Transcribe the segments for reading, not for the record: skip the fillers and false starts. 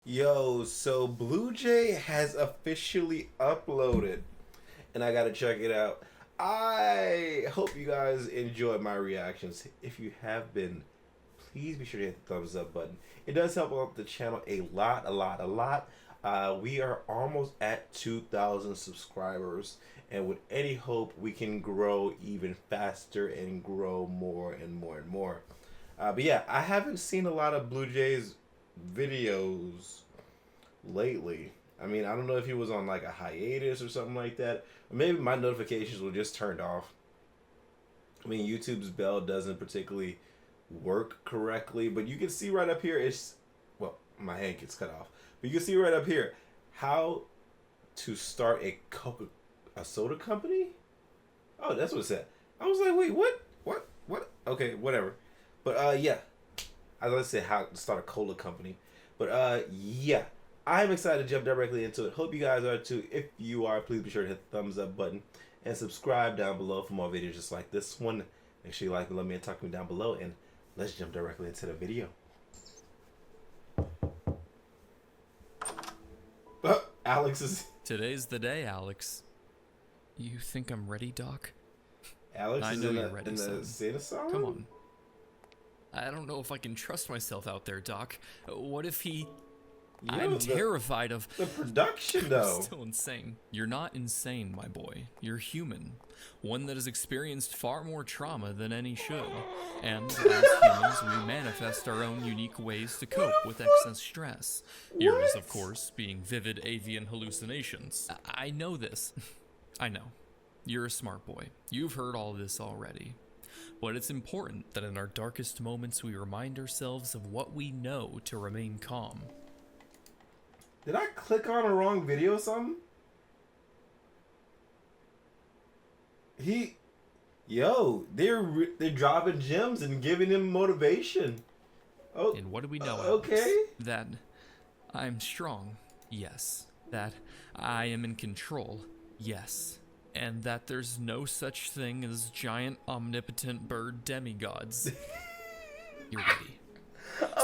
Yo, so Bluejay has officially uploaded, and I gotta check it out. I hope you guys enjoyed my reactions. If you have been, please be sure to hit the thumbs up button. It does help out the channel a lot, a lot, a lot. We are almost at 2,000 subscribers, and with any hope, we can grow even faster and grow more and more and more. But yeah, I haven't seen a lot of Bluejay's videos lately. I mean, I don't know if he was on like a hiatus or something like that. Or maybe my notifications were just turned off. I mean, YouTube's bell doesn't particularly work correctly, but you can see right up here, well, my hand gets cut off. But you can see right up here how to start a soda company? Oh, that's what it said. I was like, wait, what? What? Okay, whatever. But yeah, I was gonna say how to start a cola company. But yeah, I'm excited to jump directly into it. Hope you guys are too. If you are, please be sure to hit the thumbs up button and subscribe down below for more videos just like this one. Make sure you like and love me and talk to me down below, and let's jump directly into the video. Alex is... Today's the day, Alex. You think I'm ready, Doc? Alex I is know in you're the, ready, in the son. Santa song? Come on. I don't know if I can trust myself out there, Doc. What if he... I'm terrified of... The production, though. Still insane. You're not insane, my boy. You're human. One that has experienced far more trauma than any should. And as humans, we manifest our own unique ways to cope with excess stress. Yours, of course, being vivid avian hallucinations. I know this. I know. You're a smart boy. You've heard all this already. But it's important that in our darkest moments we remind ourselves of what we know to remain calm. Did I click on a wrong video or something? Yo, they're dropping gems and giving him motivation. Oh, and what do we know, Alex? Okay. That I'm strong, yes. That I am in control, yes. And that there's no such thing as giant omnipotent bird demigods. You're ready.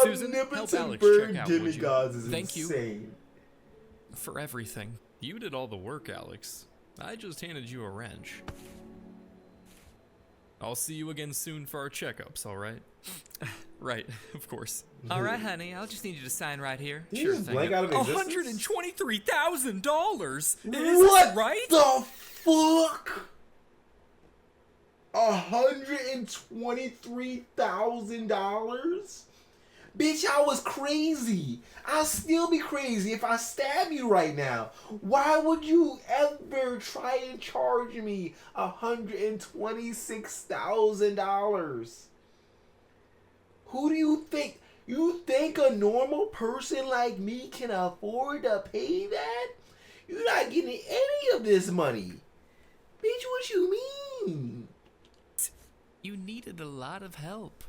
Susan, help Omnipotent Alex bird check out, would you? demigods is Thank insane. you for everything. You did all the work, Alex. I just handed you a wrench. I'll see you again soon for our checkups, alright? Right, of course. Alright, honey, I'll just need you to sign right here. Did Sure you just thing. blank out of existence? $123,000! Is What that right? the fuck? $123,000? Bitch, I was crazy. I'll still be crazy if I stab you right now. Why would you ever try and charge me $126,000? Who do you think? You think a normal person like me can afford to pay that? You're not getting any of this money. Bitch, what you mean? You needed a lot of help.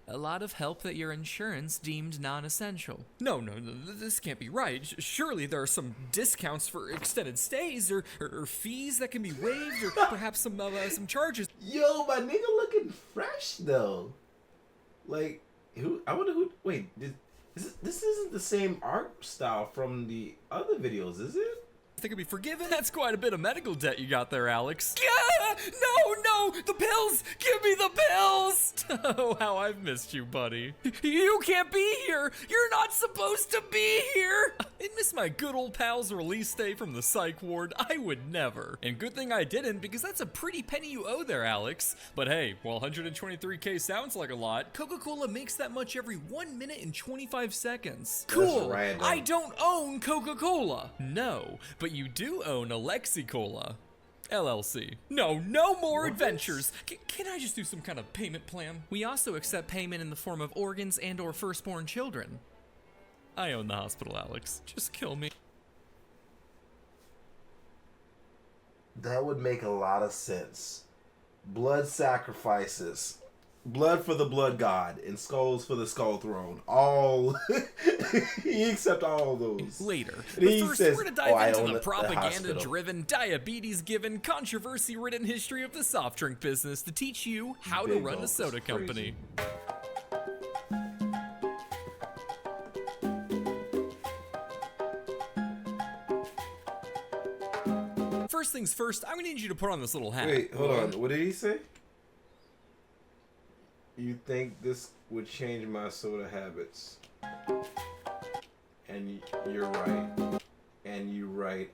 A lot of help that your insurance deemed non-essential. No, this can't be right. Surely there are some discounts for extended stays or fees that can be waived or perhaps some charges. Yo, my nigga looking fresh though. Like, who? I wonder who. Wait, this isn't the same art style from the other videos, is it? Think I'd be forgiven? That's quite a bit of medical debt you got there, Alex. Yeah! No! The pills! Give me the pills! Oh, how I've missed you, buddy. You can't be here! You're not supposed to be here! I miss my good old pal's release day from the psych ward. I would never. And good thing I didn't, because that's a pretty penny you owe there, Alex. But hey, while 123K sounds like a lot, Coca-Cola makes that much every 1 minute and 25 seconds. Cool! I don't own Coca-Cola! No, but you do own Alexi Cola. LLC. No more adventures. Can I just do some kind of payment plan? We also accept payment in the form of organs and or firstborn children. I own the hospital, Alex. Just kill me. That would make a lot of sense. Blood sacrifices. Blood for the blood god and skulls for the skull throne. All he accept all those. Later. But he first, says, we're gonna dive into the propaganda-driven, propaganda-driven, diabetes-given, controversy-ridden history of the soft drink business to teach you how to run a soda company. First things first, I'm gonna need you to put on this little hat. Wait, hold on. What did he say? You think this would change my soda habits? And you're right. And you're right.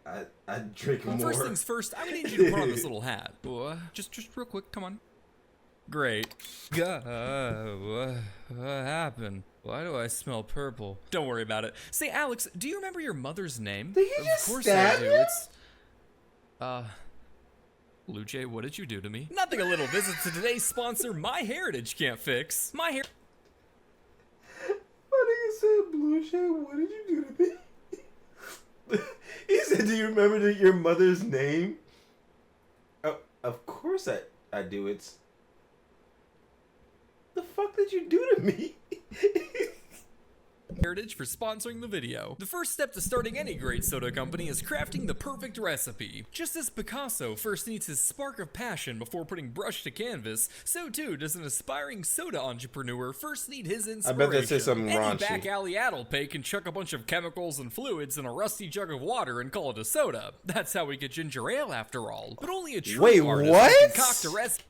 I drink more. First things first, I'm gonna need you to put on this little hat. Just real quick, come on. Great. What happened? Why do I smell purple? Don't worry about it. Say, Alex, do you remember your mother's name? Did he just Of course stab I do. him? It's Bluejay, what did you do to me? Nothing a little visit to today's sponsor, My Heritage can't fix. My Heritage. My nigga said, Bluejay, what did you do to me? He said, do you remember your mother's name? Of course I do. It's... The fuck did you do to me? Heritage for sponsoring the video. The first step to starting any great soda company is crafting the perfect recipe. Just as Picasso first needs his spark of passion before putting brush to canvas, so too does an aspiring soda entrepreneur first need his inspiration. I bet that says something Any raunchy. back alley addlepay can chuck a bunch of chemicals and fluids in a rusty jug of water and call it a soda. That's how we get ginger ale after all. But only a true artist can concoct a recipe.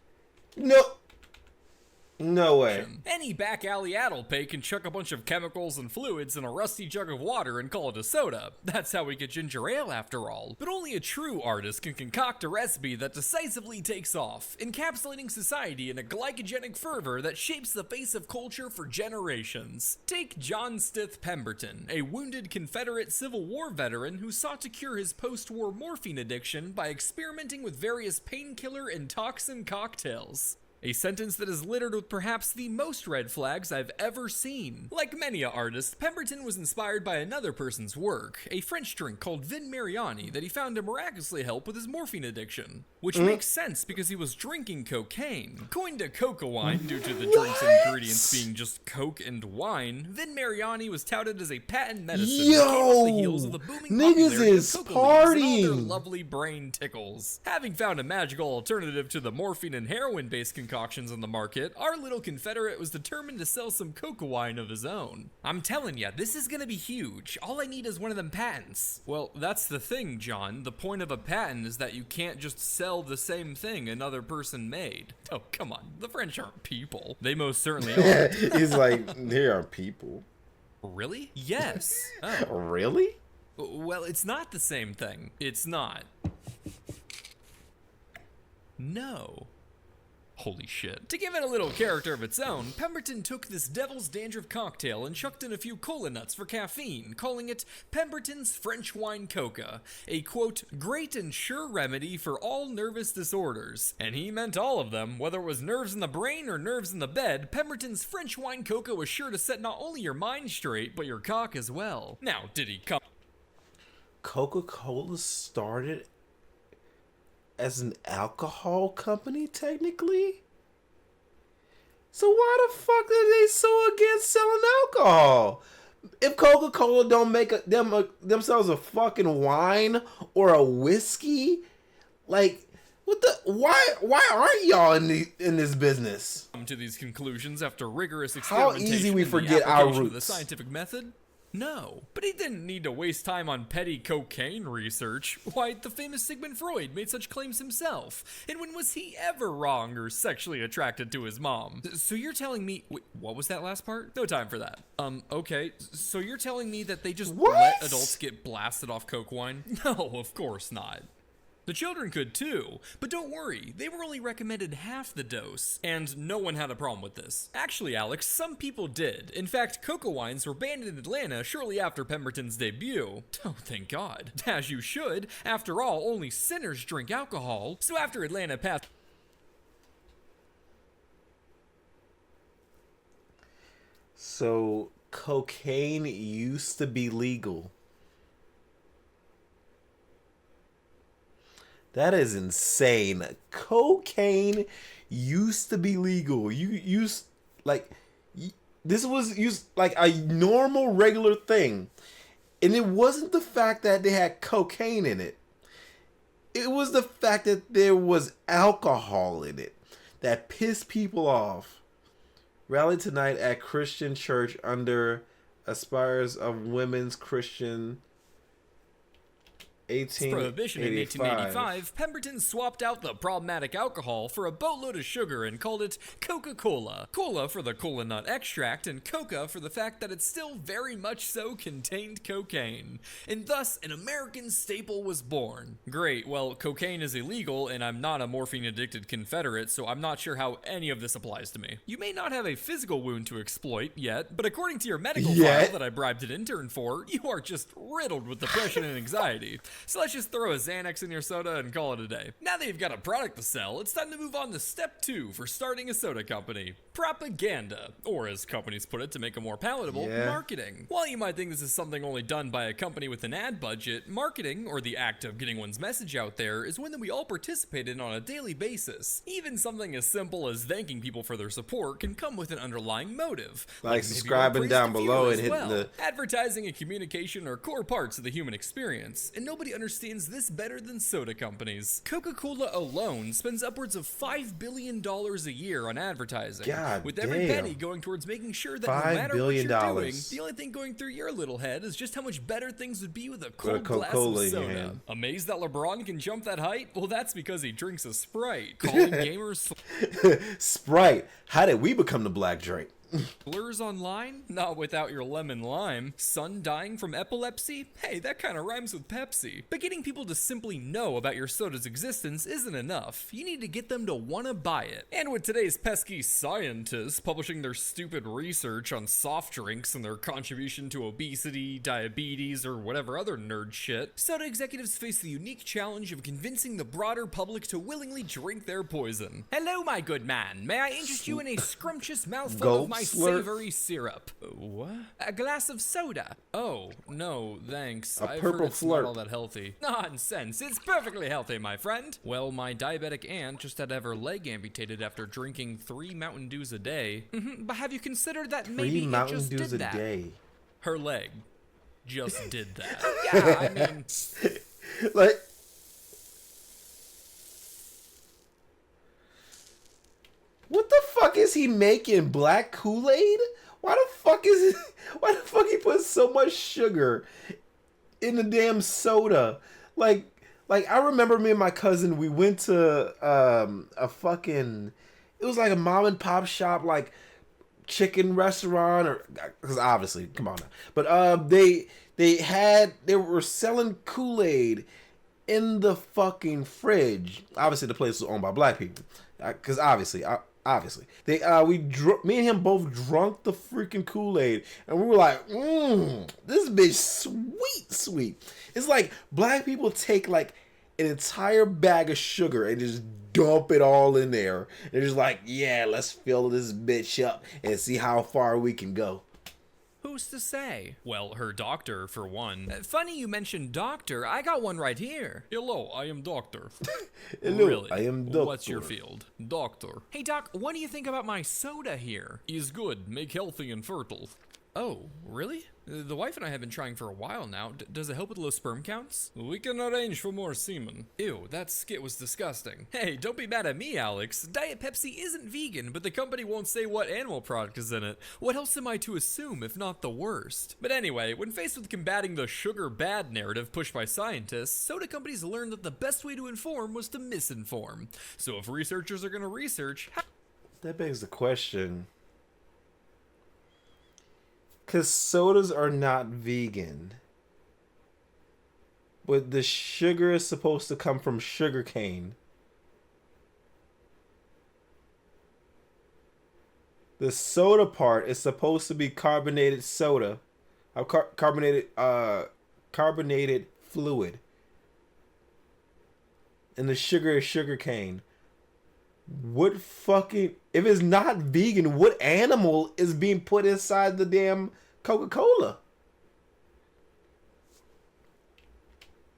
No way. Any back alley addlepay can chuck a bunch of chemicals and fluids in a rusty jug of water and call it a soda. That's how we get ginger ale after all. But only a true artist can concoct a recipe that decisively takes off, encapsulating society in a glycogenic fervor that shapes the face of culture for generations. Take John Stith Pemberton, a wounded Confederate Civil War veteran who sought to cure his post-war morphine addiction by experimenting with various painkiller and toxin cocktails. A sentence that is littered with perhaps the most red flags I've ever seen. Like many artists, Pemberton was inspired by another person's work, a French drink called Vin Mariani that he found to miraculously help with his morphine addiction. Which makes sense because he was drinking cocaine. Coined a coca wine due to the drink's ingredients being just coke and wine, Vin Mariani was touted as a patent medicine that came off the heels of the booming popularity is of coca leaves and all their partying. lovely brain tickles. Having found a magical alternative to the morphine and heroin-based concoctions on the market, our little Confederate was determined to sell some coca wine of his own. I'm telling ya, this is gonna be huge. All I need is one of them patents. Well, that's the thing, John. The point of a patent is that you can't just sell the same thing another person made. Oh, come on. The French aren't people. They most certainly are. He's like, they are people. Really? Yes. Oh. Really? Well, it's not the same thing. It's not. No. Holy shit. To give it a little character of its own, Pemberton took this devil's dandruff cocktail and chucked in a few cola nuts for caffeine, calling it Pemberton's French Wine Coca, a quote, great and sure remedy for all nervous disorders. And he meant all of them, whether it was nerves in the brain or nerves in the bed, Pemberton's French Wine Coca was sure to set not only your mind straight, but your cock as well. Now, did he come? Coca-Cola started as an alcohol company, technically? So why the fuck are they so against selling alcohol? If Coca-Cola don't make themselves a fucking wine or a whiskey, like, what the? Why aren't y'all in this business? Come to these conclusions after rigorous How experimentation easy we and the forget our application of the roots. scientific method? No, but he didn't need to waste time on petty cocaine research. Why, the famous Sigmund Freud made such claims himself. And when was he ever wrong or sexually attracted to his mom? So you're telling me, wait, what was that last part? No time for that. Okay, so you're telling me that they just let adults get blasted off coke wine? No, of course not. The children could too, but don't worry, they were only recommended half the dose, and no one had a problem with this. Actually, Alex, some people did. In fact, coca wines were banned in Atlanta shortly after Pemberton's debut. Oh, thank God. As you should. After all, only sinners drink alcohol. So after Atlanta passed... So cocaine used to be legal. That is insane. Cocaine used to be legal. This was used like a normal, regular thing. And it wasn't the fact that they had cocaine in it. It was the fact that there was alcohol in it that pissed people off. Rally tonight at Christian church under aspires of women's Christian Prohibition in 1885. 1885, Pemberton swapped out the problematic alcohol for a boatload of sugar and called it Coca-Cola. Cola for the cola nut extract, and coca for the fact that it still very much so contained cocaine. And thus, an American staple was born. Great, well, cocaine is illegal, and I'm not a morphine-addicted Confederate, so I'm not sure how any of this applies to me. You may not have a physical wound to exploit yet, but according to your medical file that I bribed an intern for, you are just riddled with depression and anxiety. So let's just throw a Xanax in your soda and call it a day. Now that you've got a product to sell, it's time to move on to step 2 for starting a soda company. Propaganda, or as companies put it to make it more palatable, marketing. While you might think this is something only done by a company with an ad budget, marketing, or the act of getting one's message out there, is one that we all participate in on a daily basis. Even something as simple as thanking people for their support can come with an underlying motive. Like subscribing down below and hitting the... Advertising and communication are core parts of the human experience, and nobody understands this better than soda companies. Coca-Cola alone spends upwards of $5 billion a year on advertising, with every penny going towards making sure that no matter what you're doing, the only thing going through your little head is just how much better things would be with a cold glass of soda. Amazed that LeBron can jump that height? Well, that's because he drinks a Sprite, calling gamers Sprite. How did we become the Black Drake? Blurs online? Not without your lemon lime. Son dying from epilepsy? Hey, that kind of rhymes with Pepsi. But getting people to simply know about your soda's existence isn't enough. You need to get them to want to buy it. And with today's pesky scientists publishing their stupid research on soft drinks and their contribution to obesity, diabetes, or whatever other nerd shit, soda executives face the unique challenge of convincing the broader public to willingly drink their poison. Hello, my good man. May I interest you in a scrumptious mouthful of my savory syrup? What? A glass of soda? Oh, no, thanks. I've heard it's not all that healthy. Nonsense. It's perfectly healthy, my friend. Well, my diabetic aunt just had to have her leg amputated after drinking 3 Mountain Dews a day. But have you considered that maybe it just did that? 3 Mountain Dews a day. Her leg just did that. Yeah, I mean... like... What the fuck is he making? Black Kool-Aid? Why the fuck he put so much sugar in the damn soda? Like I remember me and my cousin, we went to a fucking, it was like a mom and pop shop, like chicken restaurant, or, because obviously, come on now. But they were selling Kool-Aid in the fucking fridge. Obviously the place was owned by black people, because obviously me and him both drunk the freaking Kool-Aid, and we were like, this bitch sweet. It's like black people take like an entire bag of sugar and just dump it all in there. They're just like, yeah, let's fill this bitch up and see how far we can go. Who's to say? Well, her doctor, for one. Funny you mentioned doctor. I got one right here. Hello, I am doctor. Hello, really? I am doctor. What's your field? Doctor. Hey, doc, what do you think about my soda here? Is good. Make healthy and fertile. Oh, really? The wife and I have been trying for a while now. Does it help with low sperm counts? We can arrange for more semen. Ew, that skit was disgusting. Hey, don't be mad at me, Alex. Diet Pepsi isn't vegan, but the company won't say what animal product is in it. What else am I to assume, if not the worst? But anyway, when faced with combating the sugar bad narrative pushed by scientists, soda companies learned that the best way to inform was to misinform. So if researchers are gonna research... That begs the question... Because sodas are not vegan. But the sugar is supposed to come from sugar cane. The soda part is supposed to be carbonated soda. Carbonated fluid. And the sugar is sugar cane. What fucking... If it's not vegan, what animal is being put inside the damn Coca-Cola?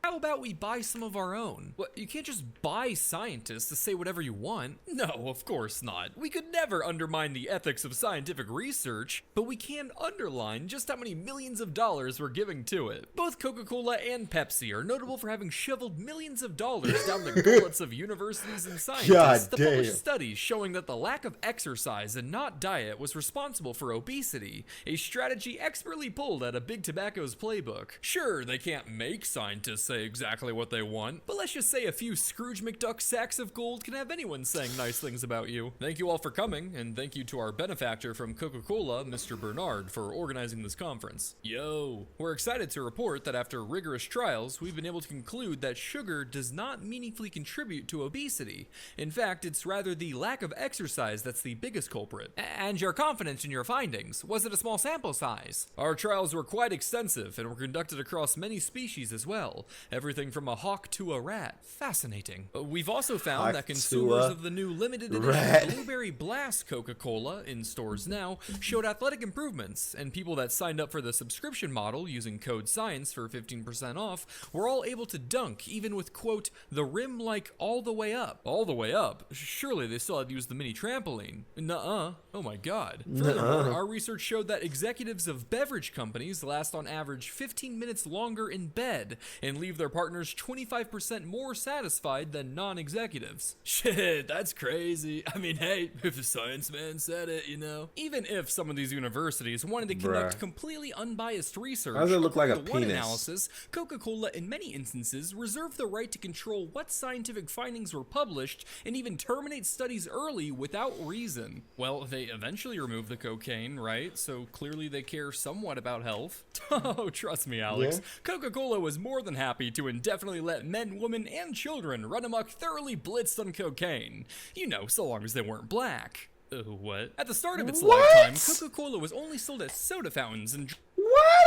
How about we buy some of our own? What, you can't just buy scientists to say whatever you want. No, of course not. We could never undermine the ethics of scientific research, but we can underline just how many millions of dollars we're giving to it. Both Coca-Cola and Pepsi are notable for having shoveled millions of dollars down the gullets of universities and scientists to publish studies showing that the lack of exercise and not diet was responsible for obesity, a strategy expertly pulled out of Big Tobacco's playbook. Sure, they can't make scientists say exactly what they want, but let's just say a few Scrooge McDuck sacks of gold can have anyone saying nice things about you. Thank you all for coming, and thank you to our benefactor from Coca-Cola, Mr. Bernard, for organizing this conference. Yo! We're excited to report that after rigorous trials, we've been able to conclude that sugar does not meaningfully contribute to obesity. In fact, it's rather the lack of exercise that's the biggest culprit. And your confidence in your findings. Was it a small sample size? Our trials were quite extensive and were conducted across many species as well. Everything from a hawk to a rat. Fascinating. We've also found that consumers of the new limited edition Blueberry Blast Coca-Cola in stores now showed athletic improvements, and people that signed up for the subscription model using code SCIENCE for 15% off were all able to dunk, even with, quote, the rim like all the way up. All the way up? Surely they still had to use the mini trampoline. Nuh-uh. Oh my god. Furthermore, our research showed that executives of beverage companies last on average 15 minutes longer in bed and leave their partners 25% more satisfied than non-executives. Shit, that's crazy. I mean, hey, if the science man said it, you know. Even if some of these universities wanted to conduct completely unbiased research, how does it look like a one penis? Analysis, Coca-Cola in many instances reserved the right to control what scientific findings were published and even terminate studies early without reason. Well, they eventually removed the cocaine, right? So clearly they care somewhat about health. Oh, trust me, Alex. Yeah. Coca-Cola was more than happy to indefinitely let men, women, and children run amok thoroughly blitzed on cocaine. You know, so long as they weren't black. What? At the start of its lifetime, Coca-Cola was only sold at soda fountains and... What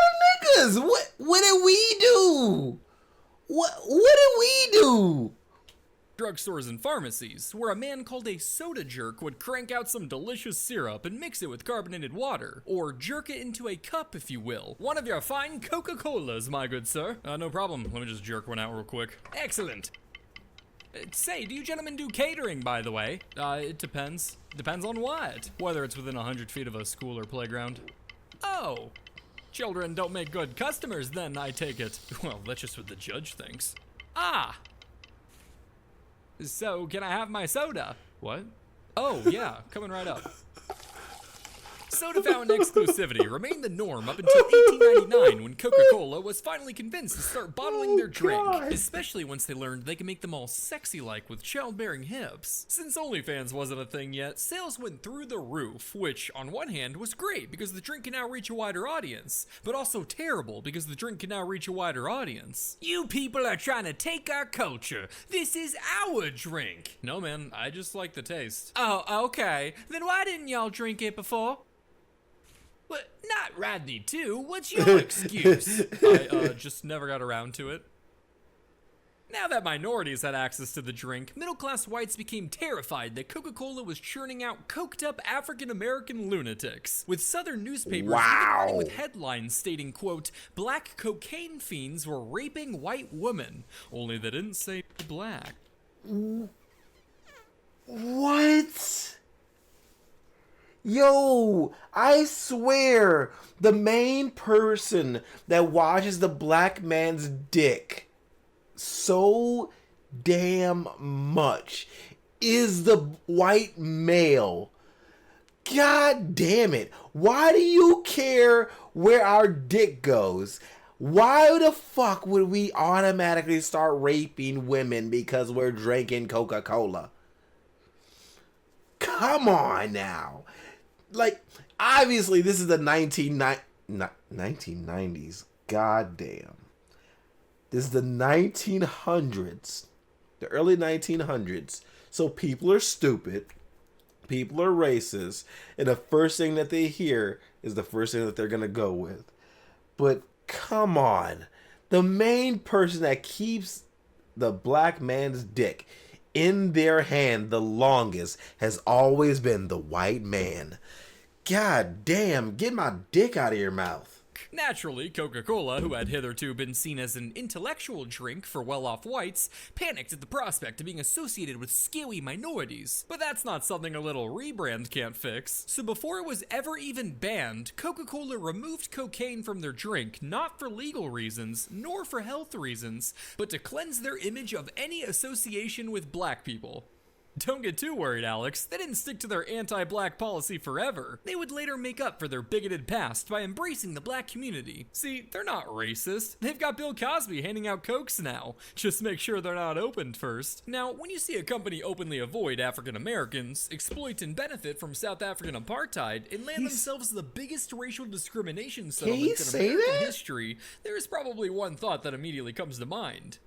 niggas? What did we do? What did we do? Drugstores and pharmacies, where a man called a soda jerk would crank out some delicious syrup and mix it with carbonated water, or jerk it into a cup, if you will. One of your fine Coca-Colas, my good sir. No problem. Let me just jerk one out real quick. Excellent. Say, do you gentlemen do catering, by the way? It depends. Depends on what? Whether it's within 100 feet of a school or playground. Oh. Children don't make good customers, then, I take it. Well, that's just what the judge thinks. Ah. So, can I have my soda? What? Oh, yeah, coming right up. Soda fountain exclusivity remained the norm up until 1899 when Coca-Cola was finally convinced to start bottling their drink, especially once they learned they could make them all sexy-like with childbearing hips. Since OnlyFans wasn't a thing yet, sales went through the roof, which, on one hand, was great because the drink can now reach a wider audience, but also terrible because the drink can now reach a wider audience. You people are trying to take our culture. This is our drink. No, man, I just like the taste. Oh, okay. Then why didn't y'all drink it before? What? Not Rodney too. What's your excuse? I just never got around to it. Now that minorities had access to the drink, middle-class whites became terrified that Coca-Cola was churning out coked-up African-American lunatics, with Southern newspapers even running with headlines stating, quote, black cocaine fiends were raping white women, only they didn't say black. What? Yo, I swear, the main person that watches the black man's dick so damn much is the white male. God damn it. Why do you care where our dick goes? Why the fuck would we automatically start raping women because we're drinking Coca-Cola? Come on now. Like, obviously, this is the 1990s. God damn. This is the 1900s. The early 1900s. So people are stupid. People are racist. And the first thing that they hear is the first thing that they're going to go with. But come on. The main person that keeps the black man's dick in their hand the longest has always been the white man. God damn, get my dick out of your mouth. Naturally, Coca-Cola, who had hitherto been seen as an intellectual drink for well-off whites, panicked at the prospect of being associated with scaly minorities. But that's not something a little rebrand can't fix. So before it was ever even banned, Coca-Cola removed cocaine from their drink, not for legal reasons, nor for health reasons, but to cleanse their image of any association with black people. Don't get too worried, Alex. They didn't stick to their anti-black policy forever. They would later make up for their bigoted past by embracing the black community. See, they're not racist. They've got Bill Cosby handing out Cokes now. Just make sure they're not opened first. Now, when you see a company openly avoid African Americans, exploit and benefit from South African apartheid, and land themselves the biggest racial discrimination settlement in American history, there is probably one thought that immediately comes to mind.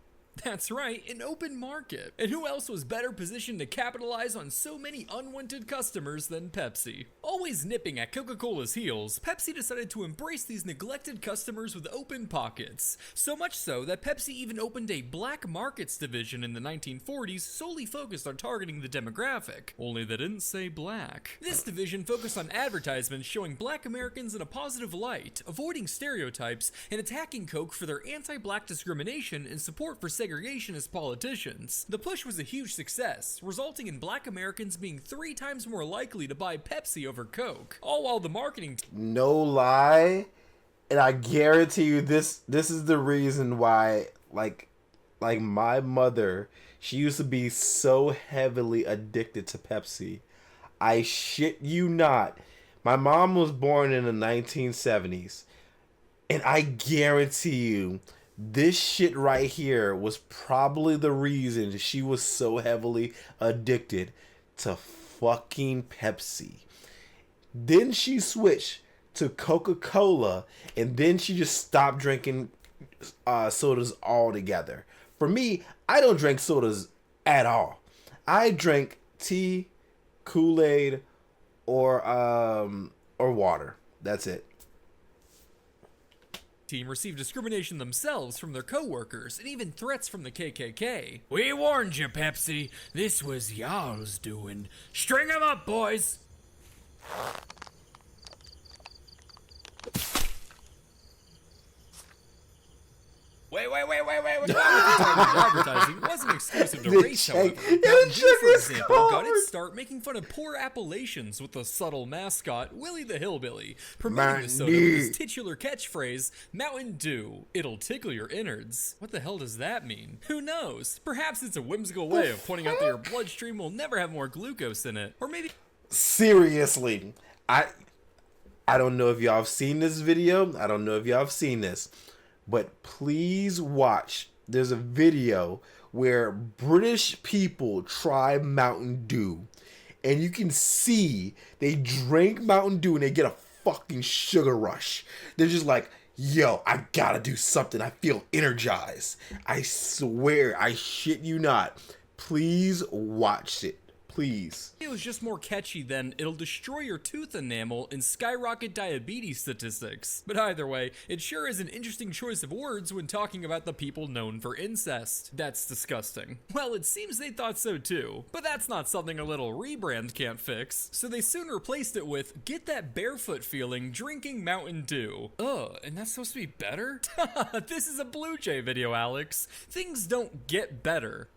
That's right, an open market. And who else was better positioned to capitalize on so many unwanted customers than Pepsi? Always nipping at Coca-Cola's heels, Pepsi decided to embrace these neglected customers with open pockets. So much so that Pepsi even opened a black markets division in the 1940s solely focused on targeting the demographic. Only they didn't say black. This division focused on advertisements showing black Americans in a positive light, avoiding stereotypes, and attacking Coke for their anti-black discrimination and support for segregationist politicians. The push was a huge success, resulting in black Americans being 3 times more likely to buy Pepsi over Coke, all while the marketing No lie, and I guarantee you this is the reason why like my mother, she used to be so heavily addicted to Pepsi. I shit you not. My mom was born in the 1970s, and I guarantee you this shit right here was probably the reason she was so heavily addicted to fucking Pepsi. Then she switched to Coca-Cola, and then she just stopped drinking sodas altogether. For me, I don't drink sodas at all. I drink tea, Kool-Aid, or water. That's it. Team received discrimination themselves from their co-workers and even threats from the KKK. We warned you, Pepsi. This was y'all's doing. String 'em up, boys. Wait. Advertising wasn't exclusive to race, however. Mountain Dew, for example, got its start making fun of poor Appalachians with the subtle mascot, Willie the Hillbilly, promoting the soda with his titular catchphrase, Mountain Dew, it'll tickle your innards. What the hell does that mean? Who knows? Perhaps it's a whimsical way of pointing out that your bloodstream will never have more glucose in it. Or maybe... Seriously, I don't know if y'all have seen this video. I don't know if y'all have seen this. But please watch. There's a video where British people try Mountain Dew. And you can see they drink Mountain Dew and they get a fucking sugar rush. They're just like, yo, I gotta do something. I feel energized. I swear, I shit you not. Please watch it. Please. It was just more catchy than it'll destroy your tooth enamel and skyrocket diabetes statistics. But either way, it sure is an interesting choice of words when talking about the people known for incest. That's disgusting. Well, it seems they thought so too. But that's not something a little rebrand can't fix. So they soon replaced it with, get that barefoot feeling drinking Mountain Dew. And that's supposed to be better? This is a Bluejay video, Alex. Things don't get better.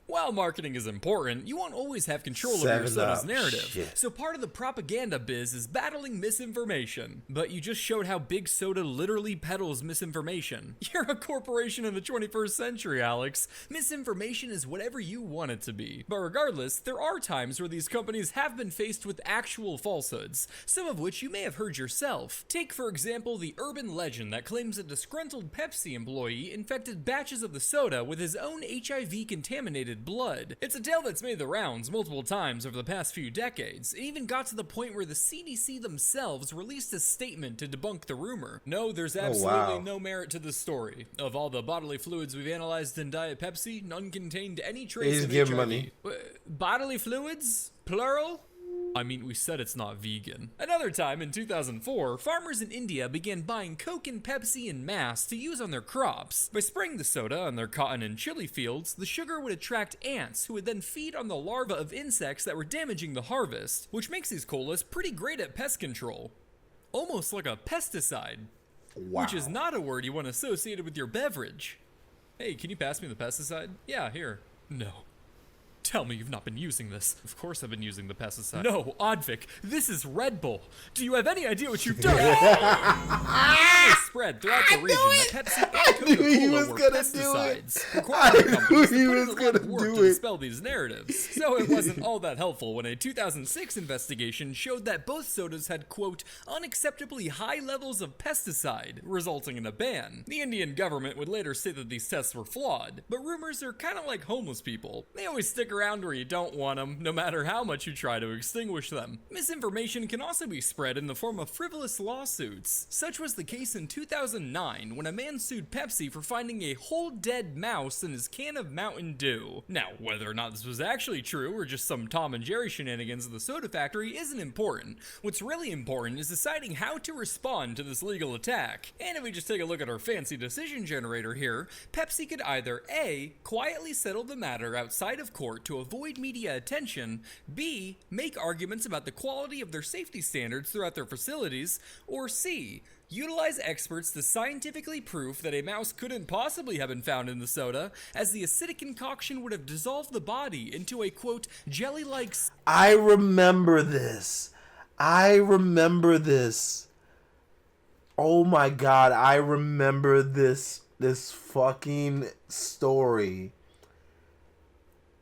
While marketing is important, you won't always have control over your soda's narrative. Shit. So part of the propaganda biz is battling misinformation. But you just showed how Big Soda literally peddles misinformation. You're a corporation in the 21st century, Alex. Misinformation is whatever you want it to be. But regardless, there are times where these companies have been faced with actual falsehoods, some of which you may have heard yourself. Take, for example, the urban legend that claims a disgruntled Pepsi employee infected batches of the soda with his own HIV-contaminated blood. It's a tale that's made the rounds multiple times over the past few decades. It even got to the point where the CDC themselves released a statement to debunk the rumor. No, there's absolutely no merit to this story. Of all the bodily fluids we've analyzed in Diet Pepsi, none contained any trace of HIV. Money. Bodily fluids? Plural? I mean, we said it's not vegan. Another time, in 2004, farmers in India began buying Coke and Pepsi en masse to use on their crops. By spraying the soda on their cotton and chili fields, the sugar would attract ants, who would then feed on the larvae of insects that were damaging the harvest, which makes these colas pretty great at pest control. Almost like a pesticide. Wow. Which is not a word you want associated with your beverage. Hey, can you pass me the pesticide? Yeah, here. No. Tell me you've not been using this. Of course I've been using the pesticide. No, Oddvic, this is Red Bull. Do you have any idea what you've done? spread throughout the region that Pepsi and I knew he Coca-Cola was were gonna do it. pesticides, requiring companies to he put was in a lot of gonna work do to it. dispel these narratives. So it wasn't all that helpful when a 2006 investigation showed that both sodas had, quote, unacceptably high levels of pesticide, resulting in a ban. The Indian government would later say that these tests were flawed, but rumors are kind of like homeless people. They always stick around where you don't want them, no matter how much you try to extinguish them. Misinformation can also be spread in the form of frivolous lawsuits. Such was the case in 2009 when a man sued Pepsi for finding a whole dead mouse in his can of Mountain Dew. Now, whether or not this was actually true or just some Tom and Jerry shenanigans of the soda factory isn't important. What's really important is deciding how to respond to this legal attack. And if we just take a look at our fancy decision generator here, Pepsi could either A, quietly settle the matter outside of court to avoid media attention, B, make arguments about the quality of their safety standards throughout their facilities, or C, utilize experts to scientifically prove that a mouse couldn't possibly have been found in the soda, as the acidic concoction would have dissolved the body into a, quote, jelly-like... I remember this. Oh my god, I remember this fucking story.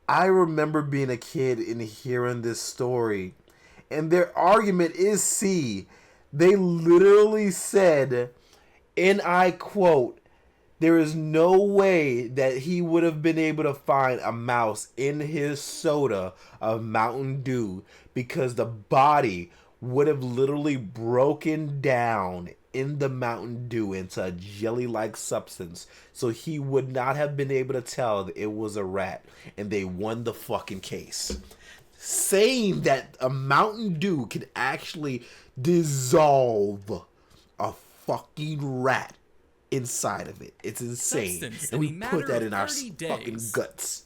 I remember being a kid and hearing this story. And their argument is C. They literally said, and I quote, there is no way that he would have been able to find a mouse in his soda of Mountain Dew because the body would have literally broken down in the Mountain Dew into a jelly-like substance, so he would not have been able to tell that it was a rat, and they won the fucking case. Saying that a Mountain Dew can actually dissolve a fucking rat inside of it. It's insane. Substance And we in a put matter that of in our 30 fucking days. guts.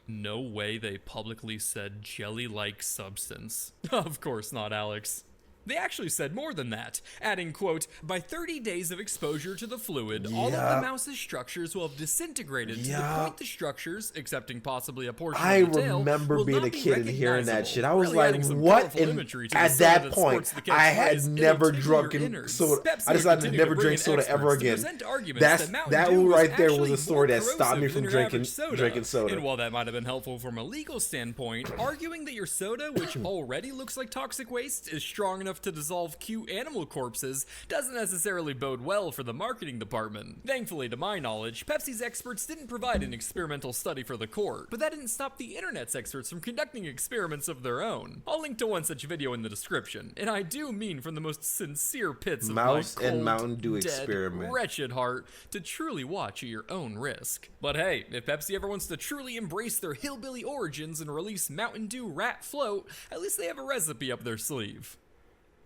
No way they publicly said jelly-like substance. Of course not, Alex. They actually said more than that, adding, quote, by 30 days of exposure to the fluid, all of the mouse's structures will have disintegrated to the point the structures, excepting possibly a portion of the tail, remember will being not a be kid and hearing that recognizable. shit. I was Really like, adding some what? colorful And imagery to the at soda that that point, sports the I had catchphrase, never "It'll tickle drunk your in innards." soda. Pepsi I decided to continued never bring drink in soda experts ever to again. present arguments that Mountain That Dew was right there was actually a story more that stopped me corrosive from than your average drinking soda. And while that might have been helpful from a legal standpoint, arguing that your soda, which already looks like toxic waste, is strong enough to dissolve cute animal corpses doesn't necessarily bode well for the marketing department. Thankfully, to my knowledge, Pepsi's experts didn't provide an experimental study for the court, but that didn't stop the internet's experts from conducting experiments of their own. I'll link to one such video in the description, and I do mean from the most sincere pits of Mouse my cold, and Mountain Dew dead, experiment. wretched heart to truly watch at your own risk. But hey, if Pepsi ever wants to truly embrace their hillbilly origins and release Mountain Dew Rat Float, at least they have a recipe up their sleeve.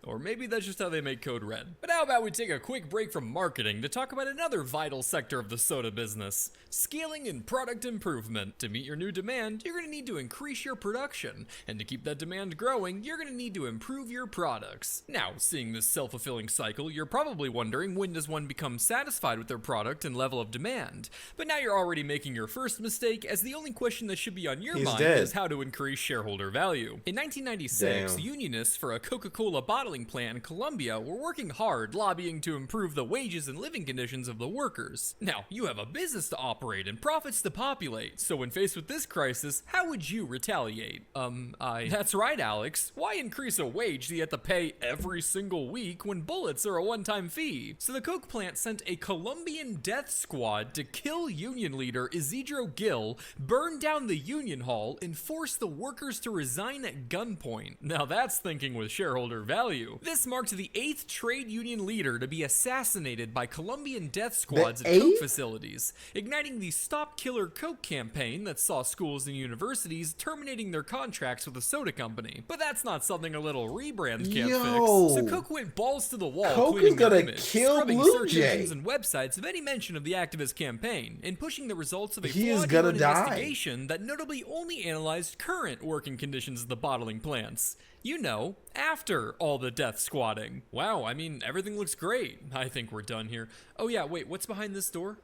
Or maybe that's just how they make Code Red. But how about we take a quick break from marketing to talk about another vital sector of the soda business, scaling and product improvement. To meet your new demand, you're going to need to increase your production. And to keep that demand growing, you're going to need to improve your products. Now, seeing this self-fulfilling cycle, you're probably wondering, when does one become satisfied with their product and level of demand? But now you're already making your first mistake, as the only question that should be on your mind is how to increase shareholder value. In 1996, unionists for a Coca-Cola bottling plant in Colombia were working hard lobbying to improve the wages and living conditions of the workers. Now, you have a business to operate and profits to populate, so when faced with this crisis, how would you retaliate? That's right, Alex. Why increase a wage that you have to pay every single week when bullets are a one-time fee? So the Coke plant sent a Colombian death squad to kill union leader Isidro Gil, burn down the union hall, and force the workers to resign at gunpoint. Now that's thinking with shareholder value. This marked the 8th trade union leader to be assassinated by Colombian death squads at Coke facilities, igniting the Stop Killer Coke campaign that saw schools and universities terminating their contracts with the soda company. But that's not something a little rebrand can't fix. So Coke went balls to the wall, Coke cleaning is gonna their image, kill scrubbing search Bluejay. engines and websites of any mention of the activist campaign, and pushing the results of a He is flawed gonna UN die. investigation that notably only analyzed current working conditions of the bottling plants. You know, after all the death squatting. Wow, I mean, everything looks great. I think we're done here. Oh yeah, wait, what's behind this door?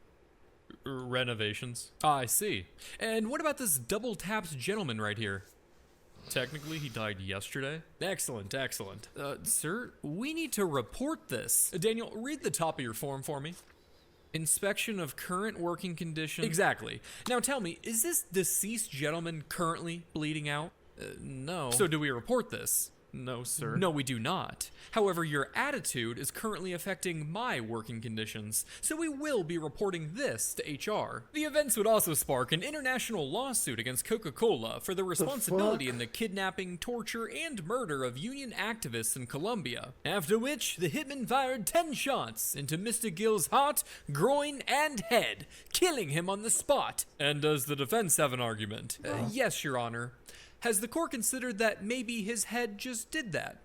Renovations. Ah, I see. And what about this double taps gentleman right here? Technically, he died yesterday. Excellent, excellent. Sir, we need to report this. Daniel, read the top of your form for me. Inspection of current working conditions. Exactly. Now tell me, is this deceased gentleman currently bleeding out? No. So do we report this? No, sir. No, we do not. However, your attitude is currently affecting my working conditions, so we will be reporting this to HR. The events would also spark an international lawsuit against Coca-Cola for their responsibility in the kidnapping, torture, and murder of union activists in Colombia. After which, the hitman fired 10 shots into Mr. Gill's heart, groin, and head, killing him on the spot. And does the defense have an argument? Yes, Your Honor. Has the court considered that maybe his head just did that?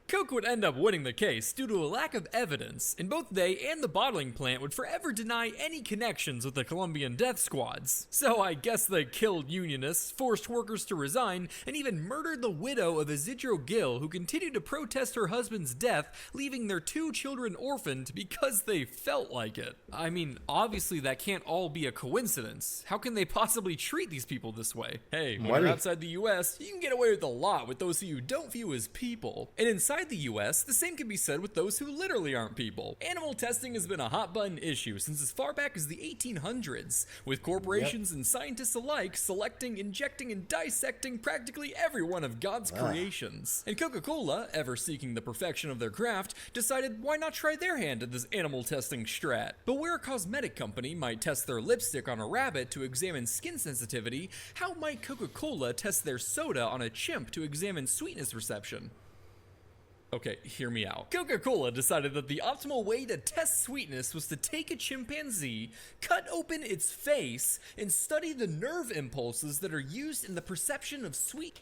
Coke would end up winning the case due to a lack of evidence, and both they and the bottling plant would forever deny any connections with the Colombian death squads. So I guess they killed unionists, forced workers to resign, and even murdered the widow of Isidro Gil, who continued to protest her husband's death, leaving their 2 children orphaned because they felt like it. I mean, obviously that can't all be a coincidence. How can they possibly treat these people this way? Hey, when you're outside the US, you can get away with a lot with those who you don't view as people. And inside the US, the same can be said with those who literally aren't people. Animal testing has been a hot button issue since as far back as the 1800s, with corporations and scientists alike selecting, injecting, and dissecting practically every one of God's creations. And Coca-Cola, ever seeking the perfection of their craft, decided why not try their hand at this animal testing strat. But where a cosmetic company might test their lipstick on a rabbit to examine skin sensitivity, how might Coca-Cola test their soda on a chimp to examine sweetness reception? Okay, hear me out. Coca-Cola decided that the optimal way to test sweetness was to take a chimpanzee, cut open its face, and study the nerve impulses that are used in the perception of sweet.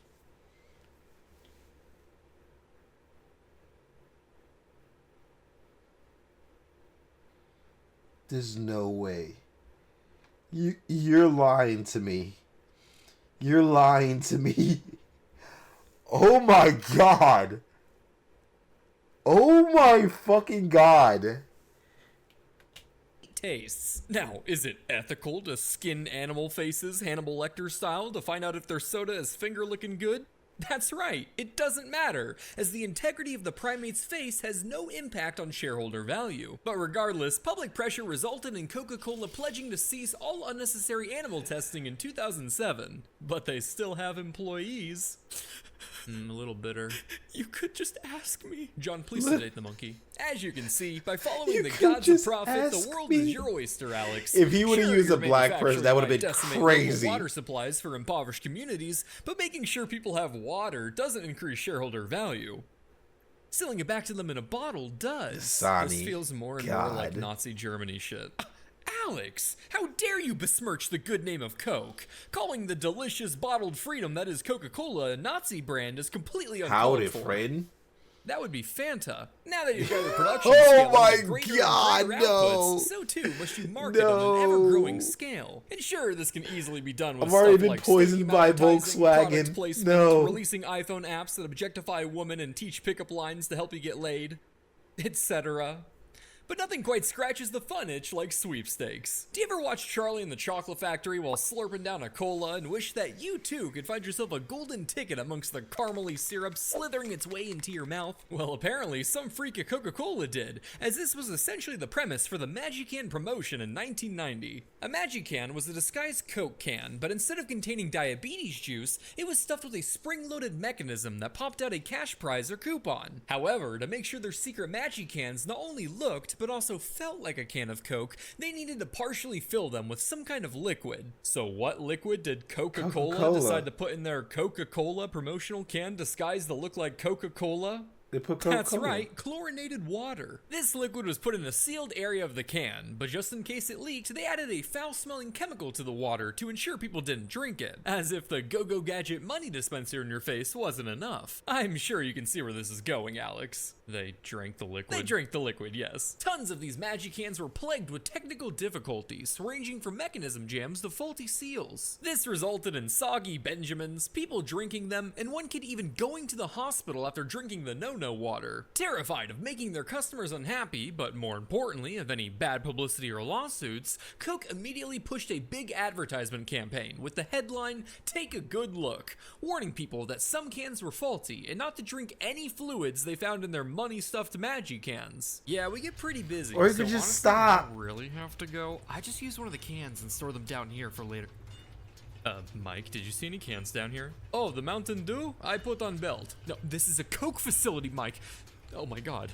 There's no way. You're lying to me. You're lying to me. Oh my God. Oh my fucking God. Tastes. Now, is it ethical to skin animal faces Hannibal Lecter style to find out if their soda is finger looking good? That's right, it doesn't matter, as the integrity of the primate's face has no impact on shareholder value. But regardless, public pressure resulted in Coca-Cola pledging to cease all unnecessary animal testing in 2007. But they still have employees. A little bitter. You could just ask me. John, please sedate the monkey. As you can see, by following the gods of profit, the world is your oyster, Alex. If he would have used a black person, that would have been crazy. Water supplies for impoverished communities, but making sure people have water doesn't increase shareholder value. Selling it back to them in a bottle does. This feels more and more like Nazi Germany shit. Alex, how dare you besmirch the good name of Coke? Calling the delicious bottled freedom that is Coca-Cola a Nazi brand is completely uncalled for. Friend? That would be Fanta. Now that you've got the production scale my greater God, and greater outputs, so too must you market on an ever-growing scale. And sure, this can easily be done with I've already stuff been like poisoned by Volkswagen. Releasing iPhone apps that objectify women and teach pickup lines to help you get laid, etc. But nothing quite scratches the fun itch like sweepstakes. Do you ever watch Charlie and the Chocolate Factory while slurping down a cola and wish that you too could find yourself a golden ticket amongst the caramely syrup slithering its way into your mouth? Well, apparently some freak at Coca-Cola did, as this was essentially the premise for the Magican promotion in 1990. A Magican was a disguised Coke can, but instead of containing diabetes juice, it was stuffed with a spring-loaded mechanism that popped out a cash prize or coupon. However, to make sure their secret Magicans not only looked, but also felt like a can of Coke, they needed to partially fill them with some kind of liquid. So what liquid did Coca-Cola decide to put in their Coca-Cola promotional can disguised to look like Coca-Cola? They put Coca-Cola. That's right, chlorinated water. This liquid was put in a sealed area of the can, but just in case it leaked, they added a foul-smelling chemical to the water to ensure people didn't drink it. As if the go-go gadget money dispenser in your face wasn't enough. I'm sure you can see where this is going, Alex. They drank the liquid. They drank the liquid, yes. Tons of these magic cans were plagued with technical difficulties, ranging from mechanism jams to faulty seals. This resulted in soggy Benjamins, people drinking them, and one kid even going to the hospital after drinking the no-no water. Terrified of making their customers unhappy, but more importantly, of any bad publicity or lawsuits, Coke immediately pushed a big advertisement campaign with the headline, "Take a good look," warning people that some cans were faulty and not to drink any fluids they found in their money-stuffed Magic cans. Yeah, we get pretty busy. Or you could just stop. I don't really have to go. I just use one of the cans and store them down here for later. Mike, did you see any cans down here? Oh, the Mountain Dew? I put on belt. No, this is a Coke facility, Mike. Oh my God.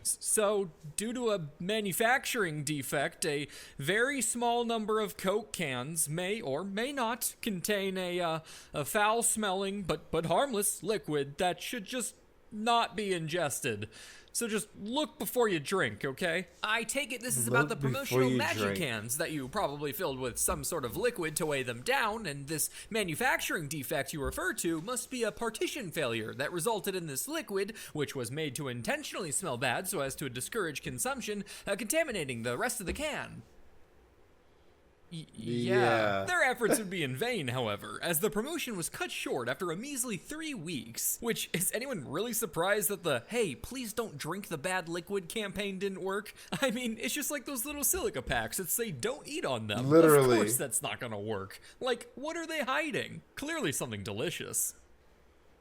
So, due to a manufacturing defect, a very small number of Coke cans may or may not contain a foul-smelling but harmless liquid that should just not be ingested. So just look before you drink, okay? I take it this is about the promotional Magic cans that you probably filled with some sort of liquid to weigh them down, and this manufacturing defect you refer to must be a partition failure that resulted in this liquid, which was made to intentionally smell bad so as to discourage consumption, contaminating the rest of the can. Yeah. Their efforts would be in vain, however, as the promotion was cut short after a measly 3 weeks. Which, is anyone really surprised that the "hey, please don't drink the bad liquid" campaign didn't work? I mean, it's just like those little silica packs that say don't eat on them. Literally. Of course that's not gonna work. Like, what are they hiding? Clearly something delicious.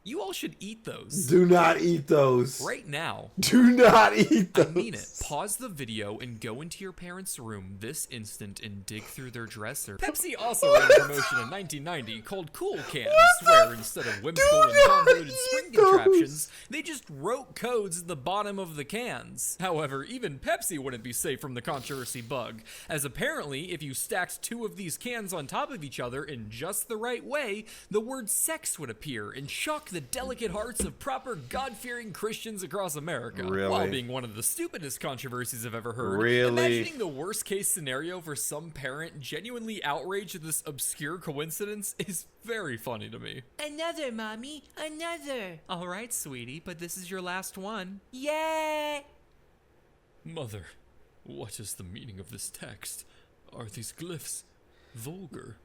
You all should eat those. Do not eat those. Right now. Do not eat those. I mean it. Pause the video and go into your parents' room this instant and dig through their dresser. Pepsi also ran a promotion in 1990 called Cool Cans, where instead of whimsical and convoluted spring contraptions, they just wrote codes at the bottom of the cans. However, even Pepsi wouldn't be safe from the controversy bug, as apparently if you stacked 2 of these cans on top of each other in just the right way, the word sex would appear and shock the delicate hearts of proper God-fearing Christians across America. Really? While being one of the stupidest controversies I've ever heard. Really? Imagining the worst case scenario for some parent genuinely outraged at this obscure coincidence is very funny to me. Another, Mommy. Another. All right, sweetie, but this is your last one. Yay! Mother, what is the meaning of this text? Are these glyphs vulgar?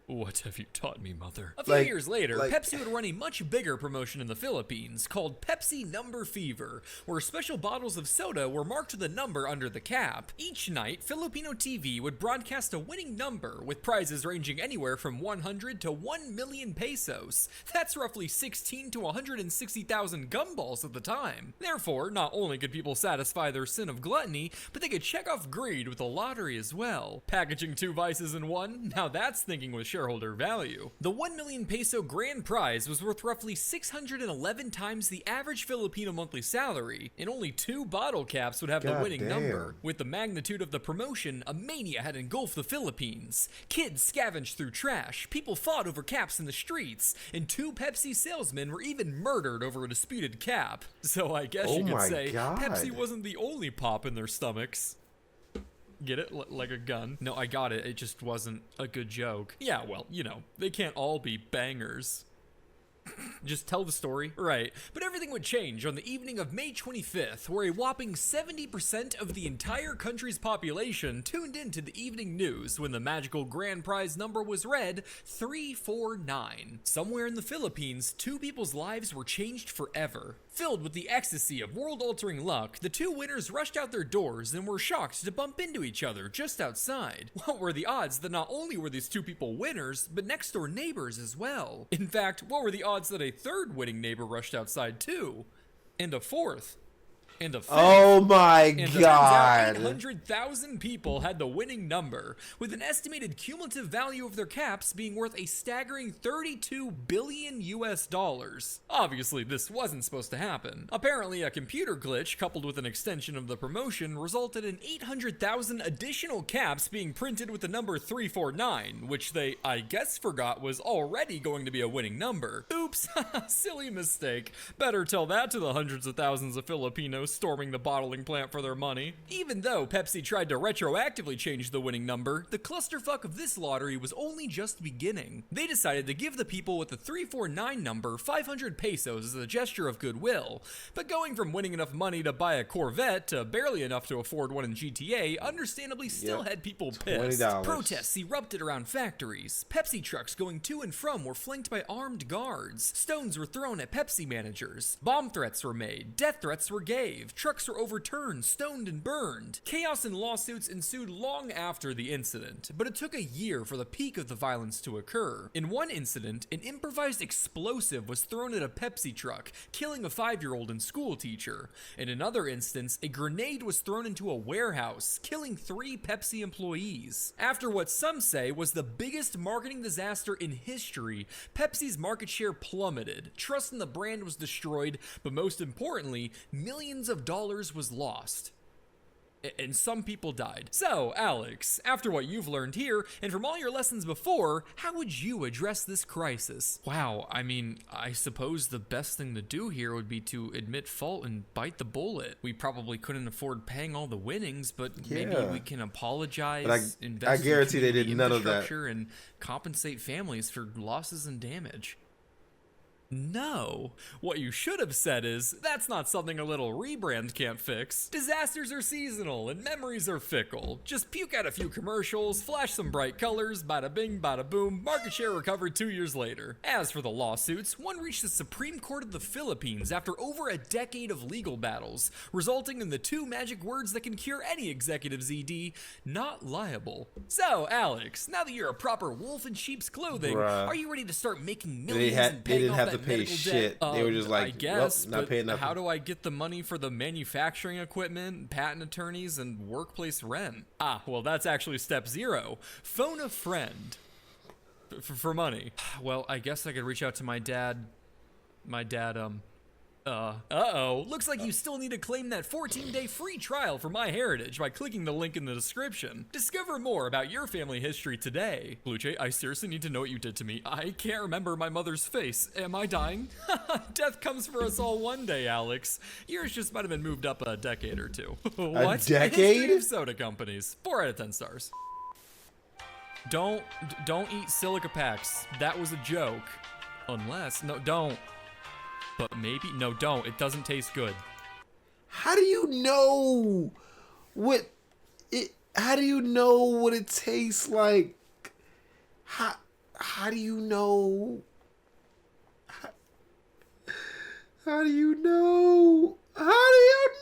What have you taught me, Mother? A few years later, Pepsi would run a much bigger promotion in the Philippines called Pepsi Number Fever, where special bottles of soda were marked with a number under the cap. Each night, Filipino TV would broadcast a winning number, with prizes ranging anywhere from 100 to 1 million pesos. That's roughly 16 to 160,000 gumballs at the time. Therefore, not only could people satisfy their sin of gluttony, but they could check off greed with the lottery as well. Packaging 2 vices in one? Now that's thinking with shareholder value. The 1 million peso grand prize was worth roughly 611 times the average Filipino monthly salary, and only 2 bottle caps would have the winning number. With the magnitude of the promotion, a mania had engulfed the Philippines. Kids scavenged through trash, people fought over caps in the streets, and 2 Pepsi salesmen were even murdered over a disputed cap. So I guess you could say Pepsi wasn't the only pop in their stomachs. Get it? Like a gun? No, I got it. It just wasn't a good joke. Yeah, well, you know, they can't all be bangers. Just tell the story. Right. But everything would change on the evening of May 25th, where a whopping 70% of the entire country's population tuned into the evening news when the magical grand prize number was read 349. Somewhere in the Philippines, 2 people's lives were changed forever. Filled with the ecstasy of world-altering luck, the 2 winners rushed out their doors and were shocked to bump into each other just outside. What were the odds that not only were these 2 people winners, but next-door neighbors as well? In fact, what were the odds that a 3rd winning neighbor rushed outside too? And a 4th? And a 5th? Oh my God! And 800,000 people had the winning number, with an estimated cumulative value of their caps being worth a staggering $32 billion US. Obviously, this wasn't supposed to happen. Apparently, a computer glitch coupled with an extension of the promotion resulted in 800,000 additional caps being printed with the number 349, which they, I guess, forgot was already going to be a winning number. Oops, silly mistake. Better tell that to the hundreds of thousands of Filipinos storming the bottling plant for their money. Even though Pepsi tried to retroactively change the winning number, the clusterfuck of this lottery was only just beginning. They decided to give the people with the 349 number 500 pesos as a gesture of goodwill, but going from winning enough money to buy a Corvette to barely enough to afford one in GTA understandably still had people pissed. $20. Protests erupted around factories. Pepsi trucks going to and from were flanked by armed guards. Stones were thrown at Pepsi managers. Bomb threats were made. Death threats were gave. Trucks were overturned, stoned, and burned. Chaos and lawsuits ensued long after the incident, but it took a year for the peak of the violence to occur. In one incident, an improvised explosive was thrown at a Pepsi truck, killing a 5-year-old and school teacher. In another instance, a grenade was thrown into a warehouse, killing 3 Pepsi employees. After what some say was the biggest marketing disaster in history, Pepsi's market share plummeted, trust in the brand was destroyed, but most importantly, millions of dollars was lost. And some people died. So, Alex, after what you've learned here, and from all your lessons before, how would you address this crisis? Wow, I mean, I suppose the best thing to do here would be to admit fault and bite the bullet. We probably couldn't afford paying all the winnings, but maybe we can apologize, invest I guarantee they did none of that, infrastructure, and compensate families for losses and damage. No. What you should have said is, that's not something a little rebrand can't fix. Disasters are seasonal and memories are fickle. Just puke out a few commercials, flash some bright colors, bada bing, bada boom, market share recovered 2 years later. As for the lawsuits, one reached the Supreme Court of the Philippines after over a decade of legal battles, resulting in the 2 magic words that can cure any executive's ED, not liable. So, Alex, now that you're a proper wolf in sheep's clothing, are you ready to start making millions and paying off that pay shit. They were just like, I guess, well, not paying nothing. How do I get the money for the manufacturing equipment, patent attorneys, and workplace rent? Well, that's actually step 0. Phone a friend for money. Well, I guess I could reach out to my dad. Looks like you still need to claim that 14-day free trial for MyHeritage by clicking the link in the description. Discover more about your family history today. Bluejay, I seriously need to know what you did to me. I can't remember my mother's face. Am I dying? Death comes for us all one day, Alex. Yours just might have been moved up a decade or 2. What? A decade? History of soda companies. 4 out of 10 stars. Don't eat silica packs. That was a joke. Unless, no, don't. But maybe, no, don't. It doesn't taste good. How do you know what it? How do you know what it tastes like? How do you know? How do you know? How do you know?